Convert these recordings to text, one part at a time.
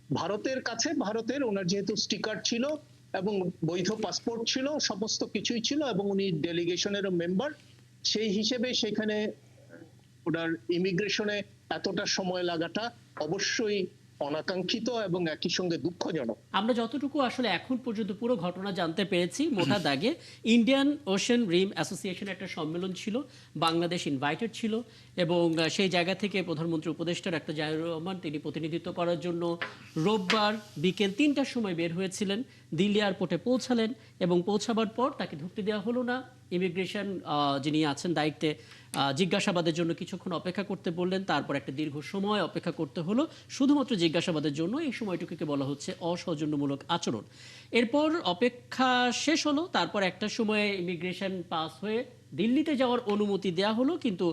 ভারতের কাছে, ভারতের ওনার যেহেতু স্টিকার ছিল এবং বৈধ পাসপোর্ট ছিল, সমস্ত কিছুই ছিল, এবং উনি ডেলিগেশনেরও মেম্বার, সেই হিসেবে সেখানে ওনার ইমিগ্রেশনে এতটা সময় লাগাটা অবশ্যই অনাকাঙ্ক্ষিত এবং একই সঙ্গে দুঃখজনক। আমরা যতটুকু আসলে এখন পর্যন্ত পুরো ঘটনা জানতে পেরেছি, মোটা দাগে ইন্ডিয়ান ওশেন রিম অ্যাসোসিয়েশন একটা সম্মেলন ছিল, বাংলাদেশ ইনভাইটেড ছিল, এবং সেই জায়গা থেকে প্রধানমন্ত্রী উপদেষ্টার একটা জাহিরুর রহমান তিনি প্রতিনিধিত্ব করার জন্য রোববার বিকেল ৩টার সময় বের হয়েছিলেন, দিল্লি এয়ারপোর্টে পৌঁছালেন, এবং পৌঁছাবার পর তাকে ঢুকতে দেওয়া হলো না। ইমিগ্রেশন যিনি আছেন দায়িত্বে জিজ্ঞাসাবাদের জন্য কিছুক্ষণ অপেক্ষা করতে বললেন, তারপর একটা দীর্ঘ সময় অপেক্ষা করতে হলো শুধুমাত্র জিজ্ঞাসাবাদের জন্য। এই সময়টুকুকে বলা হচ্ছে অসৌজন্যমূলক আচরণ। এরপর অপেক্ষা শেষ হলো, তারপর একটা সময়ে ইমিগ্রেশন পাস হয়ে দিল্লিতে যাওয়ার অনুমতি দেওয়া হলো, কিন্তু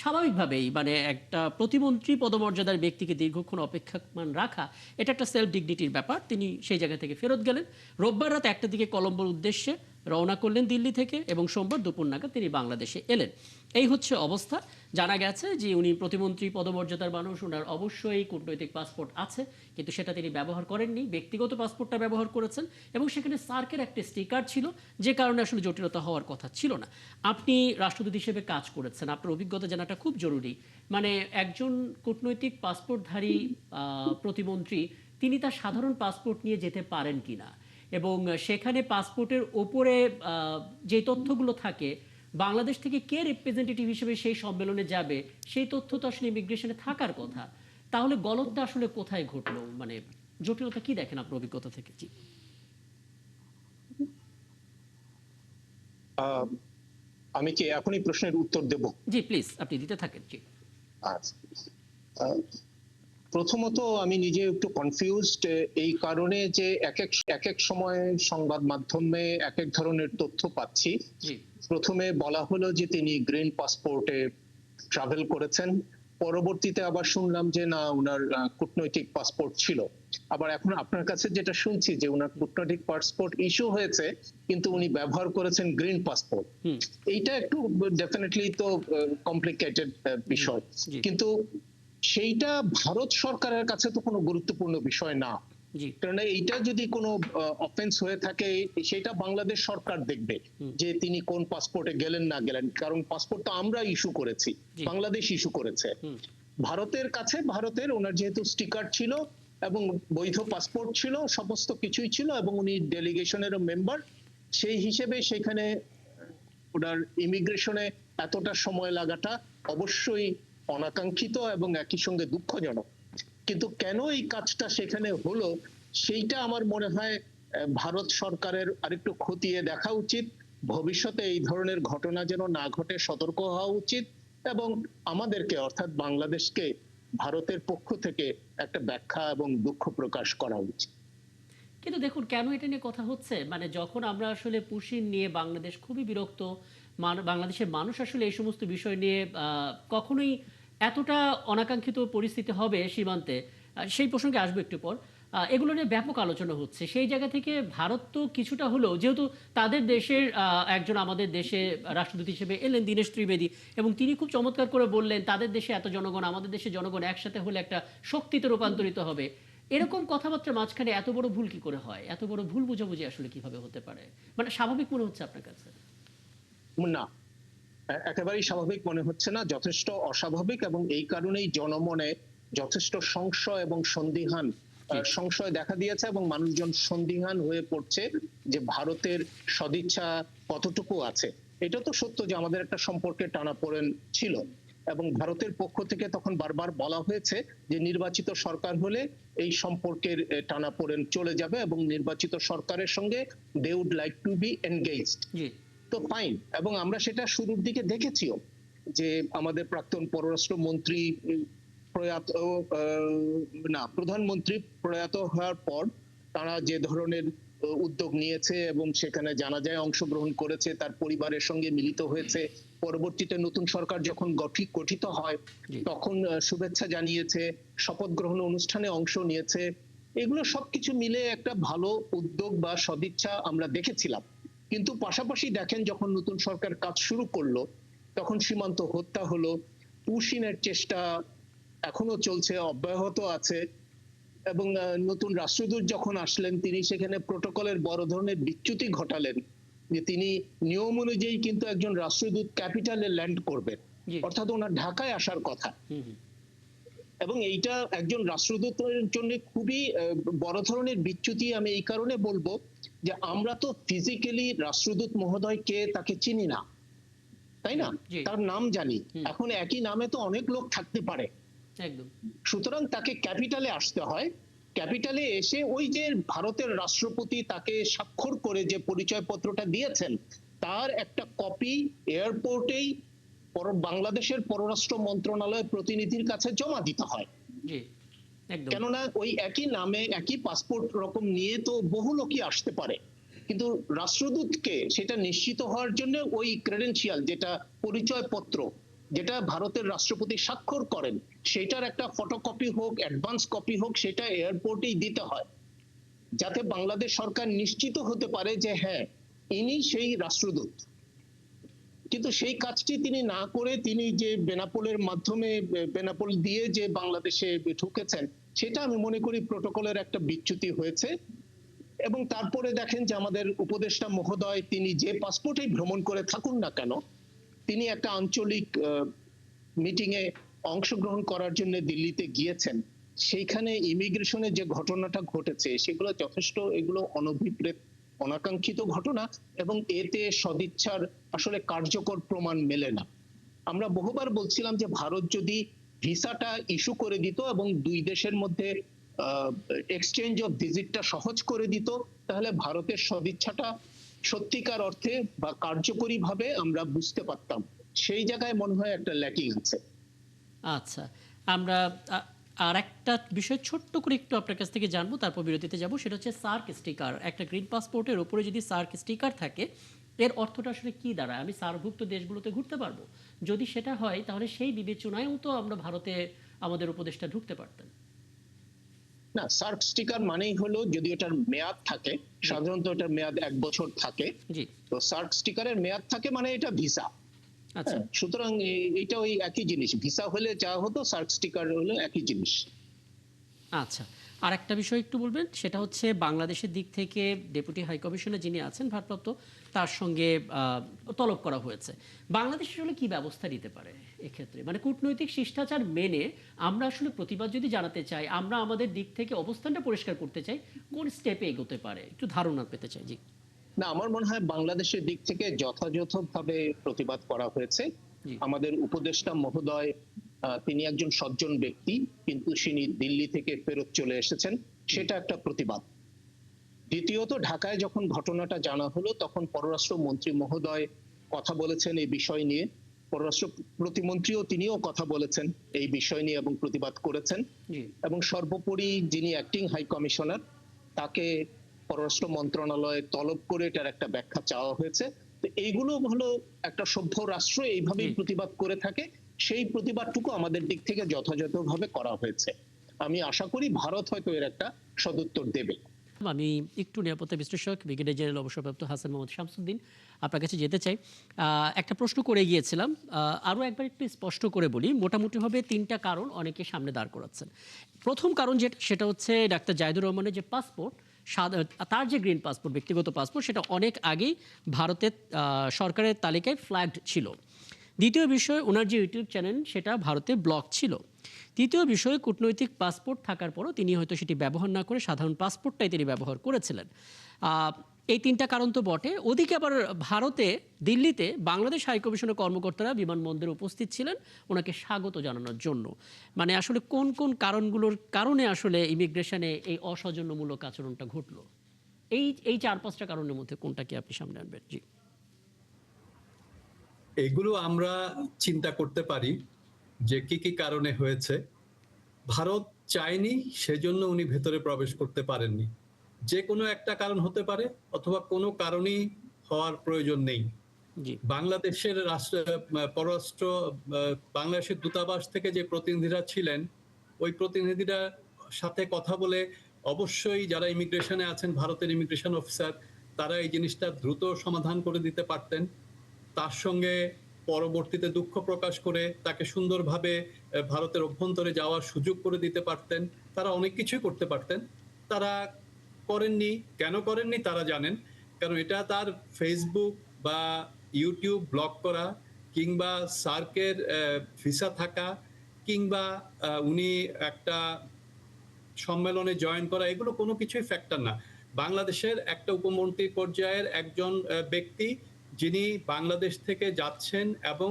স্বাভাবিকভাবেই মানে একটা প্রতিমন্ত্রী পদমর্যাদার ব্যক্তিকে দীর্ঘক্ষণ অপেক্ষমান রাখা এটা একটা সেলফ ডিগনিটির ব্যাপার। তিনি সেই জায়গা থেকে ফেরত গেলেন। রোববার রাত 1টার দিকে কলম্বোর উদ্দেশ্যে রওনা করলেন দিল্লি থেকে, এবং সোমবার দুপুর নাগাদ তিনি বাংলাদেশে এলেন। এই হচ্ছে অবস্থা। জানা গেছে যে উনি প্রতিমন্ত্রী পদমর্যাদার মানুষ, ওনার অবশ্যই কূটনৈতিক পাসপোর্ট আছে, কিন্তু সেটা তিনি ব্যবহার করেননি, ব্যক্তিগত পাসপোর্টটা ব্যবহার করেছেন, এবং সেখানে সার্কের একটা স্টিকার ছিল, যে কারণে আসলে জটিলতা হওয়ার কথা ছিল না। আপনি রাষ্ট্রদূত হিসেবে কাজ করেছেন, আপনার অভিজ্ঞতা জানাটা খুব জরুরি। মানে একজন কূটনৈতিক পাসপোর্টধারী প্রতিমন্ত্রী তিনি তার সাধারণ পাসপোর্ট নিয়ে যেতে পারেন কিনা, এবং সেখানে পাসপোর্টের ওপরে যে তথ্যগুলো থাকে, বাংলাদেশ থেকে কে রিপ্রেজেন্টেটিভ হিসেবে সেই সম্মেলনে যাবে, সেই তথ্য তো আসলে ইমিগ্রেশনে থাকার কথা। তাহলে গলতটা আসলে কোথায় ঘটলো, মানে জটিলতা কি দেখেন আপনার অভিজ্ঞতা থেকে? জি আহ, আমি কি এখনই প্রশ্নের উত্তর দেব? জি প্লিজ আপনি দিতে থাকেন। জি আচ্ছা। আহ, প্রথমত আমি নিজে একটু কনফিউজড এই কারণে যে এক এক সময় সংবাদ মাধ্যমে এক এক ধরনের তথ্য পাচ্ছি। জি প্রথমে বলা হলো যে তিনি গ্রিন পাসপোর্টে ট্রাভেল করেছেন, পরবর্তীতে আবার শুনলাম যে না, উনার কূটনৈতিক পাসপোর্ট ছিল। আবার এখন আপনার কাছে যেটা শুনছি যে উনার কূটনৈতিক পাসপোর্ট ইস্যু হয়েছে, কিন্তু উনি ব্যবহার করেছেন গ্রিন পাসপোর্ট। হুম এইটা একটু ডেফিনেটলি তো কমপ্লিকেটেড জি বিষয়, জি কিন্তু সেইটা ভারত সরকারের কাছে তো কোনো গুরুত্বপূর্ণ বিষয় না। জি কারণ এইটা যদি কোনো অফেন্স হয়ে থাকে, সেটা বাংলাদেশ সরকার দেখবে হুম যে তিনি কোন পাসপোর্টে গেলেন না গেলেন, কারণ পাসপোর্ট তো আমরা ইস্যু করেছি, জি বাংলাদেশ ইস্যু করেছে। হুম ভারতের কাছে, ভারতের ওনার যেহেতু স্টিকার ছিল এবং বৈধ পাসপোর্ট ছিল, সমস্ত কিছুই ছিল, এবং উনি ডেলিগেশনেরও মেম্বার, সেই হিসেবে সেখানে ওনার ইমিগ্রেশনে এতটা সময় লাগাটা অবশ্যই অনাকাঙ্ক্ষিত এবং একই সঙ্গে দুঃখজনক। কিন্তু কেন এই কাজটা সেখানে হলো, সেইটা আমার মনে হয় ভারত সরকারের আরেকটু খতিয়ে দেখা উচিত। ভবিষ্যতে এই ধরনের ঘটনা যেন না ঘটে সতর্ক হওয়া উচিত, এবং আমাদেরকে অর্থাৎ বাংলাদেশকে ভারতের পক্ষ থেকে একটা ব্যাখ্যা এবং দুঃখ প্রকাশ করা উচিত। কিন্তু দেখুন কেন এটা নিয়ে কথা হচ্ছে, মানে যখন আমরা আসলে পুশিন নিয়ে বাংলাদেশ খুবই বিরক্ত, বাংলাদেশের মানুষ আসলে এই সমস্ত বিষয় নিয়ে কখনোই এতটা অনাকাঙ্ক্ষিত পরিস্থিতি হবে সীমান্তে, সেই প্রসঙ্গে আসবো একটু পর। এগুলো নিয়ে ব্যাপক আলোচনা হচ্ছে, সেই জায়গা থেকে ভারত তো কিছুটা হলেও, যেহেতু তাদের দেশের একজন আমাদের দেশে রাষ্ট্রদূত হিসেবে এলেন দীনেশ ত্রিবেদী, এবং তিনি খুব চমৎকার করে বললেন তাদের দেশে এত জনগণ, আমাদের দেশে জনগণ একসাথে হলে একটা শক্তিতে রূপান্তরিত হবে। এরকম কথাবার্তার মাঝখানে এত বড় ভুল কি করে হয়, এত বড় ভুল বোঝাবুঝি আসলে কিভাবে হতে পারে? মানে স্বাভাবিক মনে হচ্ছে আপনার কাছে? না, একেবারেই স্বাভাবিক মনে হচ্ছে না, যথেষ্ট অস্বাভাবিক, এবং এই কারণেই জনমনে যথেষ্ট সংশয় এবং সন্দিহান, জি সংশয় দেখা দিয়েছে, এবং মানুষজন সন্দিহান হয়ে পড়ছে যে ভারতের সদিচ্ছা কতটুকু আছে। এটা তো সত্য যে আমাদের একটা সম্পর্কে টানাপোড়েন ছিল, এবং ভারতের পক্ষ থেকে তখন বারবার বলা হয়েছে যে নির্বাচিত সরকার হলে এই সম্পর্কের টানাপোড়েন চলে যাবে, এবং নির্বাচিত সরকারের সঙ্গে they would like to be engaged. জি তো ফাইন, এবং আমরা সেটা শুরুর দিকে দেখেছিও যে আমাদের প্রাক্তন পররাষ্ট্রমন্ত্রী প্রয়াত, না, প্রধানমন্ত্রী প্রয়াত হওয়ার পর তারা যে ধরনের উদ্যোগ নিয়েছে এবং সেখানে জানা যায় অংশগ্রহণ করেছে, তার পরিবারের সঙ্গে মিলিত হয়েছে, পরবর্তীতে নতুন সরকার যখন গঠিত হয় জি তখন শুভেচ্ছা জানিয়েছে, শপথ গ্রহণ অনুষ্ঠানে অংশ নিয়েছে, এগুলো সবকিছু মিলে একটা ভালো উদ্যোগ বা সদিচ্ছা আমরা দেখেছিলাম। কিন্তু পাশাপাশি দেখেন যখন নতুন সরকার কাজ শুরু করলো, তখন সীমান্ত হত্যা হলো, পুশিনের চেষ্টা এখনো চলছে, অব্যাহত আছে, এবং নতুন রাষ্ট্রদূত যখন আসলেন তিনি সেখানে প্রোটোকলের বড় ধরনের বিচ্যুতি ঘটালেন, যে তিনি নিয়ম অনুযায়ী কিন্তু একজন রাষ্ট্রদূত ক্যাপিটালে ল্যান্ড করবেন, জি। অর্থাৎ ওনার ঢাকায় আসার কথা। হুম, হুম। এবং এইটা একজন রাষ্ট্রদূতের জন্য খুবই বড় ধরনের বিচ্যুতি। আমি এই কারণে বলবো যে আমরা তো ফিজিক্যালি রাষ্ট্রদূত মহোদয় কে তাকে চিনি না, তাই না? জি। তার নাম জানি, হুম। এখন একই নামে তো অনেক লোক থাকতে পারে, একদম। সুতরাং তাকে ক্যাপিটালে আসতে হয়। ক্যাপিটালে এসে ওই যে ভারতের রাষ্ট্রপতি তাকে স্বাক্ষর করে যে পরিচয়পত্রটা দিয়েছেন তার একটা কপি এয়ারপোর্টেই বাংলাদেশের পররাষ্ট্র মন্ত্রণালয় প্রতিনিধির কাছে জমা দিতে হয়। জি। একদম। কেননা ওই একই নামে একই পাসপোর্ট রকম নিয়ে তো বহু লোকই আসতে পারে, কিন্তু রাষ্ট্রদূতকে সেটা নিশ্চিত হওয়ার জন্য ওই ক্রেডেনশিয়াল, যেটা পরিচয়পত্র, যেটা ভারতের রাষ্ট্রপতি স্বাক্ষর করেন, সেটার একটা ফটোকপি হোক, অ্যাডভান্স কপি হোক, সেটা এয়ারপোর্টেই দিতে হয়, যাতে বাংলাদেশ সরকার নিশ্চিত হতে পারে যে হ্যাঁ ইনি সেই রাষ্ট্রদূত। কিন্তু সেই কাজটি তিনি না করে তিনি যে বেনাপোলের মাধ্যমে, বেনাপোল দিয়ে যে বাংলাদেশে ঢুকেছেন, সেটা আমি মনে করি প্রোটোকলের একটা বিচ্যুতি হয়েছে। এবং তারপরে দেখেন যে আমাদের উপদেষ্টা মহোদয় তিনি যে পাসপোর্টেই ভ্রমণ করে থাকুন না কেন, তিনি একটা আঞ্চলিক মিটিং এ অংশগ্রহণ করার জন্য দিল্লিতে গিয়েছেন। সেইখানে ইমিগ্রেশনে যে ঘটনাটা ঘটেছে সেগুলো যথেষ্ট, এগুলো অনভিপ্রেত অনাকাঙ্ক্ষিত ঘটনা, এবং এতে সদিচ্ছার আসলে কার্যকর প্রমাণ মেলে না। আমরা বহুবার বলছিলাম যে ভারত যদি ভিসাটা ইস্যু করে দিত এবং দুই দেশের মধ্যে এক্সচেঞ্জ অফ ভিজিটটা সহজ করে দিত, তাহলে ভারতের সদিচ্ছাটা সত্যিকার অর্থে বা কার্যকরী ভাবে আমরা বুঝতে পারতাম। সেই জায়গায় মনে হয় একটা ল্যাকিং আছে। আচ্ছা, আমরা আর একটা বিষয় ছোট্ট করে একটু আপনার কাছ থেকে জানবো, তারপর বিরতিতে যাব। সেটা হচ্ছে সার্ক স্টিকার। একটা গ্রিন পাসপোর্টের উপরে যদি সার্ক স্টিকার থাকে, এর অর্থটা আসলে কি দাঁড়ায়? আমি সার্কভুক্ত দেশগুলোতে ঘুরতে পারবো? যদি সেটা হয় তাহলে সেই বিবেচনায়ও তো আমরা ভারতে আমাদের উপদেশটা ঢুকতে পারতেন। না, সার্ক স্টিকার মানেই হলো যদি এটার মেয়াদ থাকে, সাধারণত এটার মেয়াদ 1 বছর থাকে, জি। তো সার্ক স্টিকারের মেয়াদ থাকে মানে এটা ভিসা। আচ্ছা। হ্যাঁ, সুতরাং এটা ওই একই জিনিস, ভিসা হলে যা হতো সার্ক স্টিকার হলে একই জিনিস। আচ্ছা, আর একটা বিষয় একটু বলবেন, সেটা হচ্ছে বাংলাদেশের দিক থেকে ডেপুটি হাই কমিশনার যিনি আছেন ভারপ্রাপ্ত, তার সঙ্গে তলব করা হয়েছে। বাংলাদেশ আসলে কি ব্যবস্থা নিতে পারে এক্ষেত্রে? মানে কূটনৈতিক শিষ্টাচার মেনে আমরা আসলে প্রতিবাদ যদি জানাতে চাই, আমরা আমাদের দিক থেকে অবস্থানটা পরিষ্কার করতে চাই, কোন স্টেপে এগোতে পারে একটু ধারণা পেতে চাই। জি। না, আমার মনে হয় বাংলাদেশের দিক থেকে যথাযথভাবে প্রতিবাদ করা হয়েছে। জি। আমাদের উপদেষ্টা মহোদয় তিনি একজন সজ্জন ব্যক্তি, কিন্তু তিনি দিল্লি থেকে ফেরত চলে এসেছেন, সেটা একটা প্রতিবাদ। দ্বিতীয়ত, ঢাকায় যখন ঘটনাটা জানা হলো তখন পররাষ্ট্র মন্ত্রী মহোদয় কথা বলেছেন এই বিষয় নিয়ে, পররাষ্ট্র প্রতিমন্ত্রীও তিনিও কথা বলেছেন এই বিষয় নিয়ে এবং প্রতিবাদ করেছেন। জি। এবং সর্বোপরি যিনি অ্যাক্টিং হাই কমিশনার, তাকে পররাষ্ট্র মন্ত্রণালয়ে তলব করে এটার একটা ব্যাখ্যা চাওয়া হয়েছে। তো এইগুলো হলো একটা সভ্য রাষ্ট্র এইভাবেই জি। প্রতিবাদ করে থাকে, সেই প্রতিবাদটুকু আমাদের দিক থেকে যথাযথভাবে করা হয়েছে। আমি আশা করি ভারত হয়তো এর একটা সদুত্তর দেবে। আমি একটু নিরাপত্তা বিশ্লেষক ব্রিগেডিয়ার জেনারেল অবসরপ্রাপ্ত হাসান মোহাম্মদ শামসুদ্দিন আপনার কাছে যেতে চাই। একটা প্রশ্ন করে গিয়েছিলাম, আরও একবার একটু স্পষ্ট করে বলি। মোটামুটিভাবে 3টা কারণ অনেকে সামনে দাঁড় করাচ্ছেন। প্রথম কারণ যেটা, সেটা হচ্ছে ডাক্তার জাহিদুর রহমানের যে পাসপোর্ট, তার যে গ্রিন পাসপোর্ট, ব্যক্তিগত পাসপোর্ট, সেটা অনেক আগেই ভারতের সরকারের তালিকায় ফ্ল্যাগড ছিল। দ্বিতীয় বিষয়, ওনার যে ইউটিউব চ্যানেল সেটা ভারতে ব্লক ছিল। তৃতীয় বিষয়, কূটনৈতিক পাসপোর্ট থাকার পরও তিনি হয়তো সেটি ব্যবহার না করে সাধারণ পাসপোর্টটাই তিনি ব্যবহার করেছিলেন। এই 3টা কারণ তো বটে। ওদিকে আবার ভারতে, দিল্লিতে বাংলাদেশ হাইকমিশনের কর্মকর্তারা বিমানবন্দরে উপস্থিত ছিলেন ওনাকে স্বাগত জানানোর জন্য। মানে আসলে কোন কোন কারণগুলোর কারণে আসলে ইমিগ্রেশনে এই অসৌজন্যমূলক আচরণটা ঘটলো? এই এই 4-5টা কারণের মধ্যে কোনটা কি আপনি সামনে আনবেন? জি। এগুলো আমরা চিন্তা করতে পারি যে কি কি কারণে হয়েছে। ভারত চায়নি, সেজন্য উনি ভেতরে প্রবেশ করতে পারেননি। যে কোনো একটা কারণ হতে পারে, অথবা কোনো কারণেই হওয়ার প্রয়োজন নেই। জি। বাংলাদেশের পররাষ্ট্র বাংলাদেশের দূতাবাস থেকে যে প্রতিনিধিরা ছিলেন, ওই প্রতিনিধিরা সাথে কথা বলে অবশ্যই যারা ইমিগ্রেশনে আছেন, ভারতের ইমিগ্রেশন অফিসার, তারা এই জিনিসটা দ্রুত সমাধান করে দিতে পারতেন। তার সঙ্গে পরবর্তীতে দুঃখ প্রকাশ করে তাকে সুন্দরভাবে ভারতের অভ্যন্তরে যাওয়ার সুযোগ করে দিতে পারতেন, তারা অনেক কিছুই করতে পারতেন। তারা করেননি। কেন করেননি তারা জানেন, কারণ এটা তার ফেসবুক বা ইউটিউব ব্লক করা, কিংবা সার্কের ভিসা থাকা, কিংবা উনি একটা সম্মেলনে জয়েন করা, এগুলো কোনো কিছুই ফ্যাক্টর না। বাংলাদেশের একটা উপমন্ত্রী পর্যায়ের একজন ব্যক্তি, যিনি বাংলাদেশ থেকে যাচ্ছেন এবং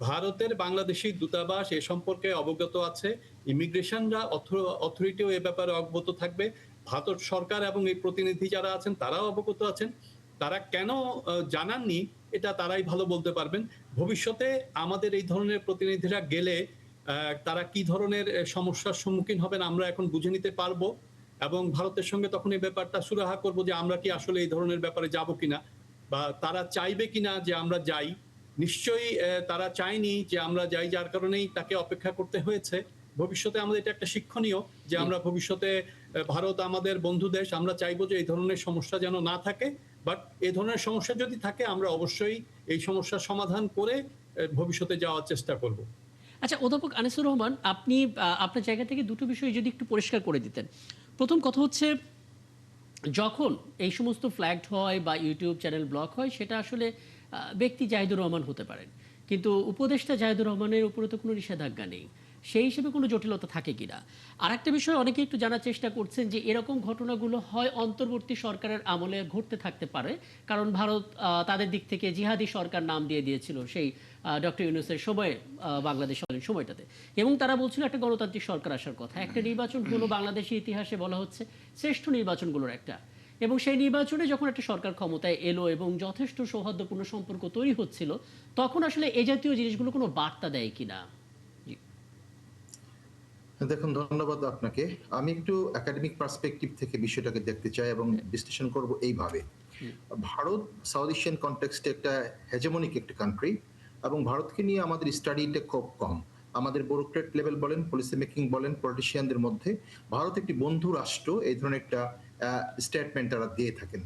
ভারতের বাংলাদেশি দূতাবাস এ সম্পর্কে অবগত আছে, ইমিগ্রেশনরা অথরিটিও এ ব্যাপারে অবগত থাকবে, ভারত সরকার এবং এই প্রতিনিধি যারা আছেন তারাও অবগত আছেন। তারা কেন জানাননি এটা তারাই ভালো বলতে পারবেন। ভবিষ্যতে আমাদের এই ধরনের প্রতিনিধিরা গেলে তারা কি ধরনের সমস্যার সম্মুখীন হবেন আমরা এখন বুঝে নিতে পারবো, এবং ভারতের সঙ্গে তখন এই ব্যাপারটা সুরাহা করবো যে আমরা কি আসলে এই ধরনের ব্যাপারে যাব কিনা, বা তারা চাইবে কিনা যে আমরা যাই। নিশ্চয়ই তারা চায়নি যে আমরা যাই, যার কারণেই তাকে অপেক্ষা করতে হয়েছে। ভবিষ্যতে আমাদের এটা একটা শিক্ষণীয় যে আমরা ভবিষ্যতে, ভারত আমাদের বন্ধু দেশ, আমরা চাইবো যে এই ধরনের সমস্যা যেন না থাকে। বাট এই ধরনের সমস্যা যদি থাকে আমরা অবশ্যই এই সমস্যার সমাধান করে ভবিষ্যতে যাওয়ার চেষ্টা করব। আচ্ছা, অধ্যাপক আনিসুর রহমান, আপনি আপনার জায়গা থেকে দুটো বিষয় যদি একটু পরিষ্কার করে দিতেন। প্রথম কথা হচ্ছে, যখন এই সমস্ত ফ্ল্যাগড হয় বা ইউটিউব চ্যানেল ব্লক হয়, সেটা আসলে ব্যক্তি জাহিদুর রহমান হতে পারেন, কিন্তু উপদেষ্টা জাহিদুর রহমানের উপরে তো কোনো নিষেধাজ্ঞা নেই। সেই হিসেবে কোনো জটিলতা থাকে কিনা। আর একটা বিষয় অনেকে একটু জানার চেষ্টা করছেন যে এরকম ঘটনাগুলো হয় অন্তর্বর্তী সরকারের আমলে ঘটতে থাকতে পারে, কারণ ভারত তাদের দিক থেকে জিহাদি সরকার নাম দিয়ে দিয়েছিল সেই ডক্টর ইউনূসের সময়ে, বাংলাদেশ সময়টাতে, এবং তারা বলছিল একটা গণতান্ত্রিক সরকার আসার কথা। একটা নির্বাচন হলো বাংলাদেশের ইতিহাসে বলা হচ্ছে শ্রেষ্ঠ নির্বাচনগুলোর একটা, এবং সেই নির্বাচনে যখন একটা সরকার ক্ষমতায় এলো এবং যথেষ্ট সৌহার্দ্যপূর্ণ সম্পর্ক তৈরি হচ্ছিল, তখন আসলে এই জাতীয় জিনিসগুলো কোনো বার্তা দেয় কিনা। দেখুন, ধন্যবাদ আপনাকে। আমি একটু একাডেমিক পার্সপেক্টিভ থেকে বিষয়টাকে দেখতে চাই এবং বিশ্লেষণ করব এইভাবে। ভারত সাউথ এশিয়ান কনটেক্সটে একটা হেজেমনিক একটা কান্ট্রি, এবং ভারতকে নিয়ে আমাদের স্টাডিটা খুব কম। আমাদের ব্যুরোক্রেট লেভেল বলেন, পলিসি মেকিং বলেন, পলিটিশিয়ানদের মধ্যে ভারত একটি বন্ধু রাষ্ট্র এই ধরনের একটা স্টেটমেন্ট তারা দিয়ে থাকেন।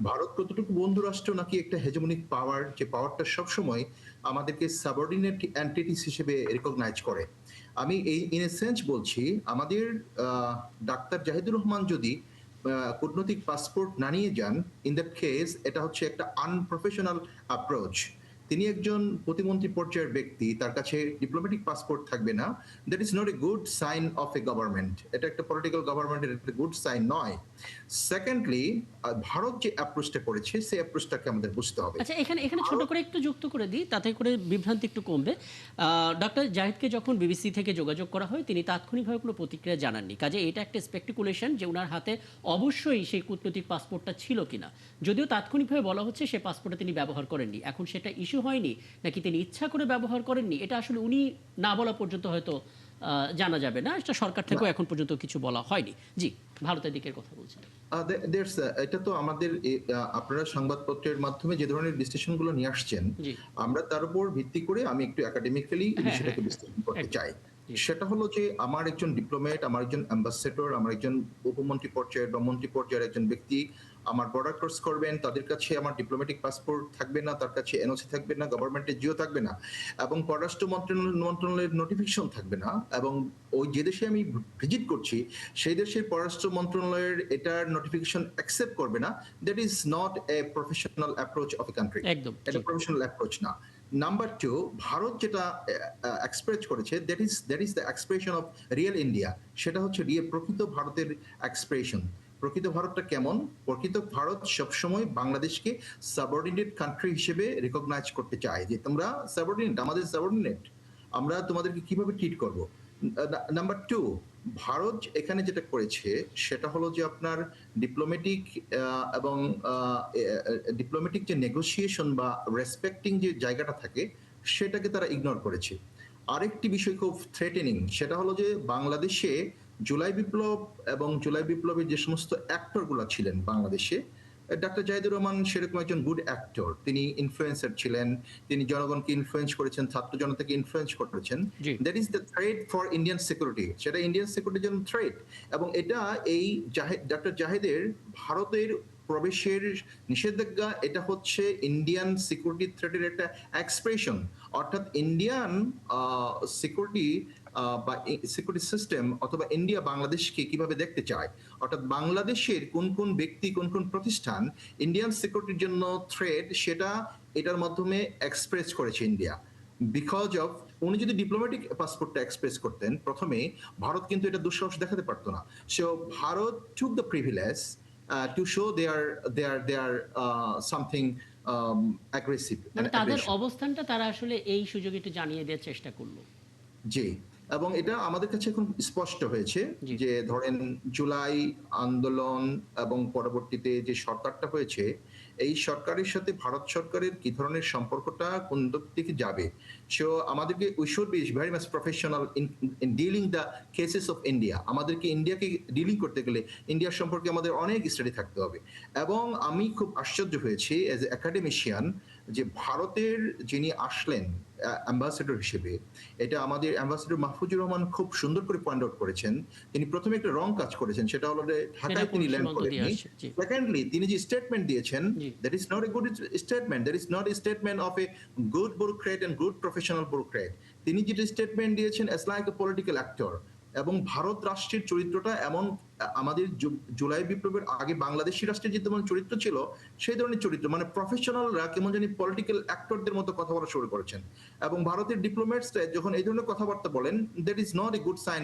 ভারত কতটুকু বন্ধু রাষ্ট্র নাকি একটা হেজেমনিক পাওয়ার, যে পাওয়ারটা সবসময় আমাদেরকে সাবঅর্ডিনেট এন্টিটিস হিসেবে রিকগনাইজ করে। আমি এই ইন এ সেন্স বলছি, আমাদের ডাক্তার জাহিদুর রহমান যদি কূটনৈতিক পাসপোর্ট না নিয়ে যান, ইন দ্যাট কেস এটা হচ্ছে একটা আনপ্রফেশনাল অ্যাপ্রোচ। তিনি একজন প্রতিমন্ত্রী পর্যায়ের ব্যক্তি, তার কাছে ডিপ্লোম্যাটিক পাসপোর্ট থাকবে না। That is not a good sign of a government. এটা একটা পলিটিক্যাল গভর্নমেন্টের একটা গুড সাইন নয়। সেকেন্ডলি, ভারত যে অ্যাপ্রোচটা করেছে সেই অ্যাপ্রোচটাকে আমাদের বুঝতে হবে। আচ্ছা, এখানে ছোট করে একটু যুক্ত করে দিই, তাতে করে বিভ্রান্তি একটু কমবে। ডক্টর জাহিদকে যখন বিবিসি থেকে যোগাযোগ করা হয়, তিনি তাৎক্ষণিকভাবে কোনো প্রতিক্রিয়া জানাননি। কাজে এটা একটা স্পেকুলেশন যে ওনার হাতে অবশ্যই সেই কূটনৈতিক পাসপোর্টটা ছিল কিনা। যদিও তাৎক্ষণিকভাবে বলা হচ্ছে সে পাসপোর্টটা তিনি ব্যবহার করেননি। এখন সেটা ইস্যু হয়নি নাকি তিনি ইচ্ছা করে ব্যবহার করেননি, এটা আসলে উনি না বলা পর্যন্ত হয়তো জানা যাবে না। এটা সরকার থেকেও এখন পর্যন্ত কিছু বলা হয়নি। জি, ভারতের দিকের কথা বলছেন। এটা তো আমাদের, আপনারা সংবাদপত্রের মাধ্যমে যে ধরনের বিশ্লেষণগুলো নিয়ে আসছেন, আমরা তার উপর ভিত্তি করে আমি একটু একাডেমিক্যালি বিষয়টাকে বিশ্লেষণ করতে চাই। সেটা হলো যে আমার একজন ডিপ্লোমেট, আমার একজন অ্যাম্বাসেডর, আমার একজন উপমন্ত্রী পর্যায়ের বা মন্ত্রী পর্যায়ের একজন ব্যক্তি আমার বর্ডার ক্রস করবেন, তাদের কাছে আমার ডিপ্লোম্যাটিক পাসপোর্ট থাকবে না, তার কাছে এনওসি থাকবে না, গভর্নমেন্টের জিও থাকবে না, এবং পররাষ্ট্র মন্ত্রণালয়ের নোটিফিকেশন থাকবে না, এবং ওই যে দেশে আমি ভিজিট করছি সেই দেশের পররাষ্ট্র মন্ত্রণালয়ের এটার নোটিফিকেশন অ্যাকসেপ্ট করবে না। That is not a professional approach of a country. এটা প্রফেশনাল অ্যাপ্রোচ না। নাম্বার টু, ভারত যেটা এক্সপ্রেস করেছে, that is the expression of real India. সেটা হচ্ছে প্রকৃত ভারতের এক্সপ্রেশন। প্রকৃত ভারতটা কেমন? প্রকৃত ভারত সবসময় বাংলাদেশকে সাবঅর্ডিনেট কান্ট্রি হিসেবে রিকগনাইজ করতে চায়, যে তোমরা সাবঅর্ডিনেট, আমাদের সাবঅর্ডিনেট, আমরা তোমাদেরকে কিভাবে ট্রিট করব। নাম্বার টু, ভারত এখানে যেটা করেছে সেটা হলো যে আপনার ডিপ্লোম্যাটিক এবং ডিপ্লোম্যাটিক যে নেগোসিয়েশন বা রেসপেক্টিং যে জায়গাটা থাকে সেটাকে তারা ইগনোর করেছে। আরেকটি বিষয় খুব থ্রেটেনিং, সেটা হলো যে বাংলাদেশে জুলাই বিপ্লব এবং জুলাই বিপ্লবের যে সমস্ত অ্যাক্টরগুলো ছিলেন বাংলাদেশে, ডাক্তার জাহিদুর রহমান সেরকম একজন গুড অ্যাক্টর। তিনি ইনফ্লুয়েন্সার ছিলেন, তিনি জনগণকে ইনফ্লুয়েন্স করেছেন, ছাত্র জনতাকে ইনফ্লুয়েন্স করেছেন। That is the threat for Indian security. সেটা ইন্ডিয়ান সিকিউরিটির জন্য থ্রেট, এবং এটা এই ডাক্তার জাহিদের ভারতের প্রবেশের নিষেধাজ্ঞা, এটা হচ্ছে ইন্ডিয়ান সিকিউরিটি থ্রেটের একটা এক্সপ্রেশন। অর্থাৎ ইন্ডিয়ান সিকিউরিটি বা সিকিউরিটি সিস্টেম অথবা ইন্ডিয়া বাংলাদেশকে কিভাবে দেখতে চায়, অর্থাৎ বাংলাদেশের কোন কোন ব্যক্তি কোন কোন প্রতিষ্ঠান ইন্ডিয়ান সিকিউরিটির জন্য থ্রেট, সেটা এটার মাধ্যমে এক্সপ্রেস করেছে ইন্ডিয়া। বিকজ অফ উনি যদি ডিপ্লোম্যাটিক পাসপোর্টটা এক্সপ্রেস করতেন প্রথমে, ভারত কিন্তু এটা দুঃসাহস দেখাতে পারতো না। So Bharat took the privilege to show their something aggressive. মানে তাদের অবস্থানটা তারা আসলে এই সুযোগে একটু জানিয়ে দেওয়ার চেষ্টা করলো। জি, এবং এটা আমাদের কাছে এখন স্পষ্ট হয়েছে যে ধরেন জুলাই আন্দোলন এবং পরবর্তীতে যে সরকারটা হয়েছে, এই সরকারের সাথে ভারত সরকারের কি ধরনের সম্পর্কটা কোন দিকে যাবে। সো আমাদেরকে we should be very much professional in dealing the cases of India. আমাদেরকে ইন্ডিয়াকে ডিলিং করতে গেলে ইন্ডিয়ার সম্পর্কে আমাদের অনেক স্টাডি থাকতে হবে। এবং আমি খুব আশ্চর্য হয়েছি এজ এ একাডেমিশিয়ান যে ভারতের যিনি আসলেন অ্যাম্বাসেডর হিসেবে, এটা আমাদের অ্যাম্বাসেডর মাহফুজুর রহমান খুব সুন্দর করে পয়েন্ট আউট করেছেন। তিনি প্রথমে একটা রং কাজ করেছেন, সেটা হলো ঢাকায় তিনি ল্যান্ড করেননি। সেকেন্ডলি তিনি যে স্টেটমেন্ট দিয়েছেন, that is not a good statement, that is not a statement of a good bureaucrat and good professional bureaucrat. তিনি যেটা স্টেটমেন্ট দিয়েছেন as like a political actor. এবং ভারত রাষ্ট্রের চরিত্রটা এমন, আমাদের জুলাই বিপ্লবের আগে বাংলাদেশি রাষ্ট্রের যে যেমন চরিত্র ছিল, সেই ধরনের চরিত্র, মানে প্রফেশনালরা কেমন জানি পলিটিক্যাল অ্যাক্টরদের মতো কথা বলা শুরু করেছেন। এবং ভারতের ডিপ্লোম্যাটসরা যখন এই ধরনের কথাবার্তা বলেন, that is not a good sign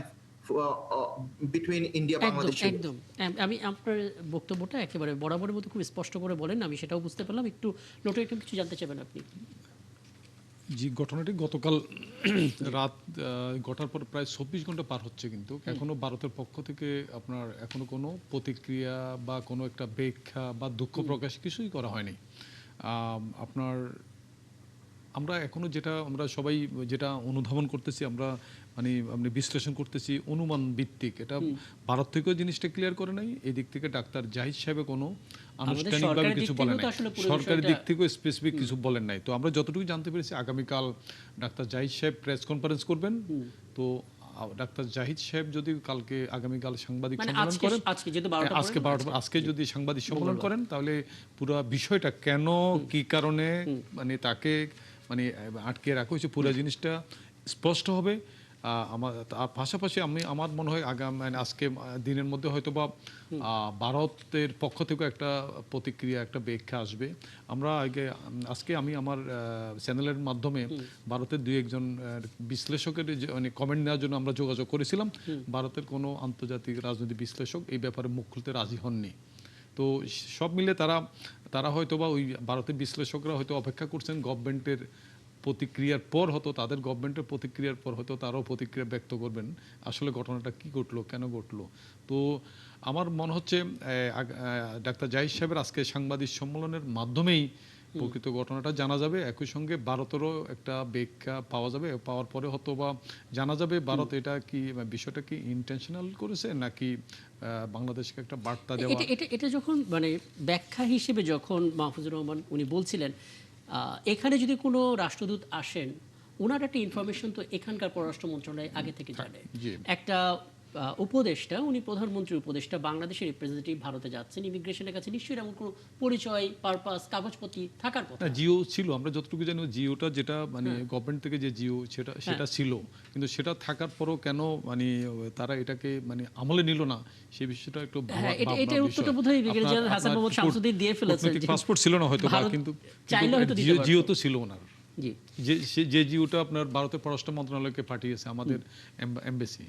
between India Bangladesh. একদম আমি আপনার বক্তব্যটা একেবারে বরাবরের মতো খুব স্পষ্ট করে বলেন, আমি সেটাও বুঝতে পারলাম। একটু নতুন একটু কিছু জানতে চাইবেন আপনি? জি, ঘটনাটি গতকাল রাত ঘটার পর প্রায় 24 ঘন্টা পার হচ্ছে, কিন্তু এখনো ভারতের পক্ষ থেকে আপনার এখনো কোনো প্রতিক্রিয়া বা কোনো একটা ব্যাখ্যা বা দুঃখ প্রকাশ কিছুই করা হয়নি। আপনার আমরা এখনো যেটা আমরা সবাই যেটা অনুধাবন করতেছি, আমরা মানে আপনি বিশ্লেষণ করতেছি অনুমান ভিত্তিক। এটা ভারত থেকেও জিনিসটা ক্লিয়ার করে নাই, এদিক থেকে ডাক্তার জাহিদ সাহেব কোনো আনুষ্ঠানিকভাবে কিছু বলেন নাই, সরকারের দিক থেকেও স্পেসিফিক কিছু বলেন নাই। তো আমরা যতটুকু জানতে পেরেছি আগামীকাল ডাক্তার জাহিদ সাহেব প্রেস কনফারেন্স করবেন। তো ডাক্তার জাহিদ সাহেব যদি আগামীকাল সাংবাদিক সম্মেলন করেন, আজকে যদি সাংবাদিক সম্মেলন করেন, তাহলে পুরো বিষয়টা কেন কি কারণে মানে তাকে মানে আটকে রাখা হয়েছে পুরো জিনিসটা স্পষ্ট হবে। পাশাপাশি আমার মনে হয় মানে আজকে দিনের মধ্যে হয়তো বা ভারতের পক্ষ থেকে একটা প্রতিক্রিয়া, একটা ব্যাখ্যা আসবে। আমরা আজকে আমি আমার চ্যানেলের মাধ্যমে ভারতের 2-1 বিশ্লেষকের মানে কমেন্ট নেওয়ার জন্য আমরা যোগাযোগ করেছিলাম। ভারতের কোনো আন্তর্জাতিক রাজনৈতিক বিশ্লেষক এই ব্যাপারে মুখ খুলতে রাজি হননি। তো সব মিলে তারা হয়তো বা ওই ভারতের বিশ্লেষকরা হয়তো অপেক্ষা করছেন গভর্নমেন্টের প্রতিক্রিয়ার পর, হয়তো তাদের গভর্নমেন্টের প্রতিক্রিয়ার পর হয়তো তারাও প্রতিক্রিয়া ব্যক্ত করবেন আসলে ঘটনাটা কি ঘটলো, কেন ঘটলো। তো আমার মনে হচ্ছে ডাক্তার জাহিদ সাহেবের আজকে সাংবাদিক সম্মেলনের মাধ্যমেই প্রকৃত ঘটনাটা জানা যাবে। একই সঙ্গে ভারতেরও একটা ব্যাখ্যা পাওয়া যাবে, পাওয়ার পরে হয়তো বা জানা যাবে ভারত এটা কি বিষয়টা কি ইন্টেনশনাল করেছে নাকি বাংলাদেশকে একটা বার্তা দেওয়া। এটা যখন মানে ব্যাখ্যা হিসেবে যখন মাহফুজুর রহমান উনি বলছিলেন এখানে যদি কোনো রাষ্ট্রদূত আসেন, ওনার একটা ইনফরমেশন তো এখানকার পররাষ্ট্র মন্ত্রণালয় আগে থেকে জানে। একটা উপদেষ্টা, উনি প্রধানমন্ত্রীর উপদেষ্টা, বাংলাদেশের রিপ্রেজেন্টেটিভ ভারতে যাচ্ছেন, ইমিগ্রেশনের কাছে নিশ্চয়ই এমন কোনো পরিচয়, পারপাস, কাগজপত্র থাকার কথা। জিও ছিল, আমরা যতটুকু জানি জিওটা যেটা মানে গভর্নমেন্ট থেকে যে জিও সেটা ছিল, কিন্তু সেটা থাকার পরও কেন মানে তারা এটাকে মানে আমলে নিল না, সেই বিষয়টা একটু এটার উত্তরটা বোধহয় ব্রিগেডিয়ার জেনারেল হাসান মোহাম্মদ শামসুদ্দিন দিয়ে ফেলেছেন। পাসপোর্ট ছিল না হয়তো, কিন্তু জিও তো ছিল ওনার, যে জিওটা আপনার ভারতের পররাষ্ট্র মন্ত্রণালয়কে পাঠিয়েছে আমাদের এমবাসি।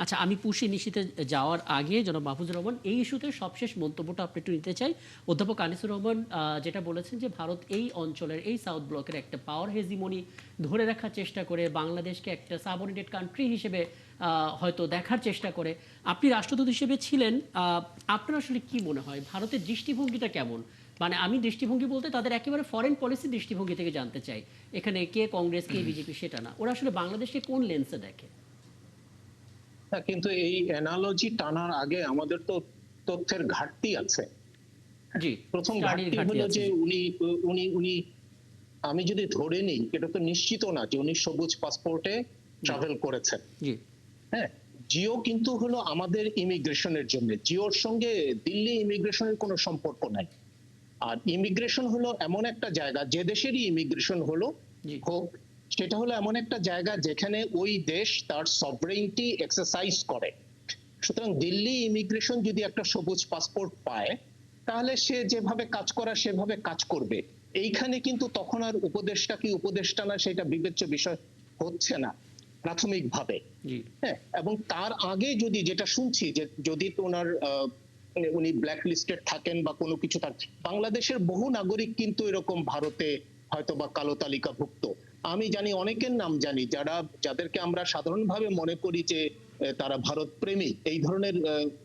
আচ্ছা, আমি পুষি নিশ্চিতে যাওয়ার আগে জনাব মাহফুজুর রহমান এই ইস্যুতে সবশেষ মন্তব্যটা আপনি একটু নিতে চাই। অধ্যাপক আনিসুর রহমান যেটা বলেছেন যে ভারত এই অঞ্চলের, এই সাউথ ব্লকের একটা পাওয়ার হেজিমনি ধরে রাখার চেষ্টা করে, বাংলাদেশকে একটা সাবঅর্ডিনেট কান্ট্রি হিসেবে হয়তো দেখার চেষ্টা করে। আপনি রাষ্ট্রদূত হিসেবে ছিলেন, আপনার আসলে কি মনে হয় ভারতের দৃষ্টিভঙ্গিটা কেমন? মানে আমি দৃষ্টিভঙ্গি বলতে তাদের একেবারে ফরেন পলিসি দৃষ্টিভঙ্গি থেকে জানতে চাই। এখানে কে কংগ্রেস, কে বিজেপি সেটা না, ওরা আসলে বাংলাদেশকে কোন লেন্সে দেখে? কিন্তু এই অ্যানালজি টানার আগে আমাদের তো তথ্যের ঘাটতি আছে। জি, প্রথম ঘাটতি হলো যে উনি আমি যদি ধরে নিই, এটা তো নিশ্চিত না যে উনি সবুজ পাসপোর্টে ট্রাভেল করেছেন। জি, হ্যাঁ, জিও কিন্তু হলো আমাদের ইমিগ্রেশনের জন্য, জিওর সঙ্গে দিল্লি ইমিগ্রেশনের কোনো সম্পর্ক নাই। আর ইমিগ্রেশন হলো এমন একটা জায়গা, যে দেশেরই ইমিগ্রেশন হলো জি। হোক, সেটা হলো এমন একটা জায়গা যেখানে ওই দেশ তার সভরেইনটি এক্সারসাইজ করে। সুতরাং দিল্লি ইমিগ্রেশন যদি একটা সবুজ পাসপোর্ট পায়, তাহলে সে যেভাবে কাজ করা সেভাবে কাজ করবে। এইখানে কিন্তু তখন আর উপদেষ্টা কি উপদেষ্টা না সেটা বিবেচ্য বিষয় হচ্ছে না প্রাথমিকভাবে। জি। হ্যাঁ, এবং তার আগে যদি যেটা শুনছি যে যদি তো ওনার উনি ব্ল্যাক লিস্টেড থাকেন বা কোনো কিছু থাকে, বাংলাদেশের বহু নাগরিক কিন্তু এরকম ভারতে হয়তো বা কালো তালিকাভুক্ত। আমি জানি, অনেকের নাম জানি, যাদেরকে আমরা সাধারণভাবে মনে করি যে তারা ভারত প্রেমী, এই ধরনের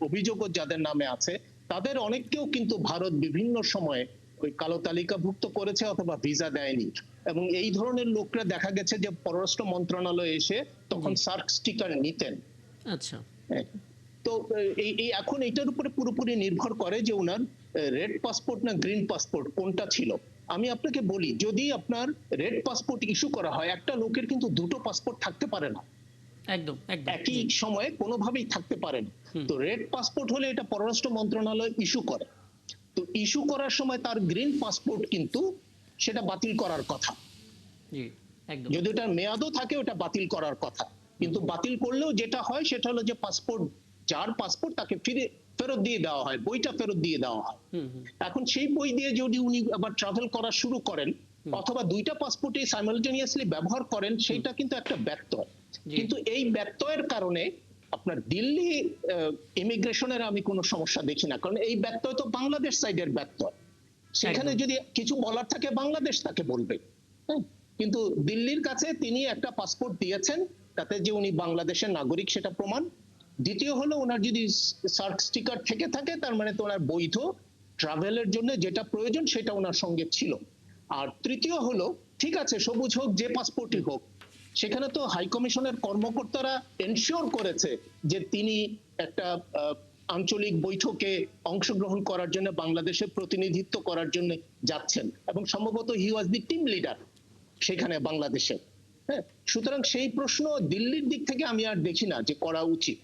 অভিযোগও যাদের নামে আছে, তাদের অনেককেও কিন্তু ভারত বিভিন্ন সময়ে ওই কালো তালিকাভুক্ত করেছে অথবা ভিসা দেয়নি। এবং এই ধরনের লোকরা দেখা গেছে যে পররাষ্ট্র মন্ত্রণালয়ে এসে তখন সার্ক স্টিকার নিতেন। আচ্ছা। হ্যাঁ, তো এই এখন এটার উপরে পুরোপুরি নির্ভর করে যে ওনার রেড পাসপোর্ট না গ্রিন পাসপোর্ট কোনটা ছিল। আমি আপনাকে বলি, যদি আপনার রেড পাসপোর্ট ইস্যু করা হয়, একটা লোকের কিন্তু দুটো পাসপোর্ট থাকতে পারে না, একদম একদম। একই জি। সময়ে কোনোভাবেই থাকতে পারে না। তো রেড পাসপোর্ট হলে এটা পররাষ্ট্র মন্ত্রণালয় ইস্যু করে। তো ইস্যু করার সময় তার গ্রিন পাসপোর্ট কিন্তু সেটা বাতিল করার কথা। জি। একদম। যদি ওটার মেয়াদও থাকে ওটা বাতিল করার কথা, কিন্তু বাতিল করলেও যেটা হয় সেটা হলো যে পাসপোর্ট, যার পাসপোর্ট তাকে ফেরত দিয়ে দেওয়া হয়, বইটা ফেরত দিয়ে দেওয়া হয়। এখন সেই বই দিয়ে যদি উনি আবার ট্রাভেল করা শুরু করেন অথবা দুইটা পাসপোর্টই সাইমালটেনিয়াসলি ব্যবহার করেন, সেটা কিন্তু একটা ব্যত্যয়। জি। কিন্তু এই ব্যত্যয়ের কারণে আপনার দিল্লি ইমিগ্রেশনের আমি কোনো সমস্যা দেখি না, কারণ এই ব্যত্যয় তো বাংলাদেশ সাইডের ব্যত্যয়। সেখানে একদম। যদি কিছু বলার থাকে বাংলাদেশ তাকে বলবে। হ্যাঁ, কিন্তু দিল্লির কাছে তিনি একটা পাসপোর্ট দিয়েছেন, তাতে যে উনি বাংলাদেশের নাগরিক সেটা প্রমাণ। দ্বিতীয় হলো ওনার যদি সার্ক স্টিকার থেকে থাকে, তার মানে তো ওনার বৈধ ট্রাভেলের জন্য যেটা প্রয়োজন সেটা ওনার সঙ্গে ছিল। আর তৃতীয় হলো, ঠিক আছে সবুজ হোক যে পাসপোর্টই হোক, সেখানে তো হাই কমিশনের কর্মকর্তারা এনশিওর করেছে যে তিনি একটা আঞ্চলিক বৈঠকে অংশগ্রহণ করার জন্য, বাংলাদেশের প্রতিনিধিত্ব করার জন্য যাচ্ছেন, এবং সম্ভবত হি ওয়াজ দি টিম লিডার সেখানে বাংলাদেশে। হ্যাঁ, সুতরাং সেই প্রশ্ন দিল্লির দিক থেকে আমি আর দেখি না যে করা উচিত।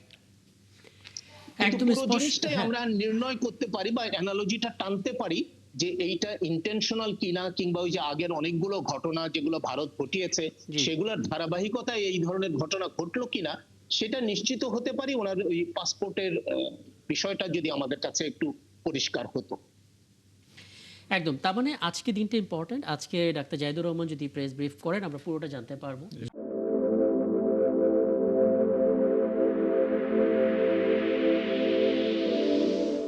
কিন্তু একদম পুরো স্পষ্ট। জিনিসটাই হ্যাঁ। আমরা নির্ণয় করতে পারি বা অ্যানালজিটা টানতে পারি যে এইটা ইন্টেনশনাল কিনা, কিংবা ওই যে আগের অনেকগুলো ঘটনা যেগুলো ভারত ঘটিয়েছে জি। সেগুলোর ধারাবাহিকতায় এই ধরনের ঘটনা ঘটলো কিনা সেটা নিশ্চিত হতে পারি ওনার ওই পাসপোর্টের বিষয়টা যদি আমাদের কাছে একটু পরিষ্কার হতো। একদম। তার মানে আজকে দিনটা ইম্পর্টেন্ট। আজকে ডাক্তার জাহিদুর রহমান যদি প্রেস ব্রিফ করেন আমরা পুরোটা জানতে পারবো।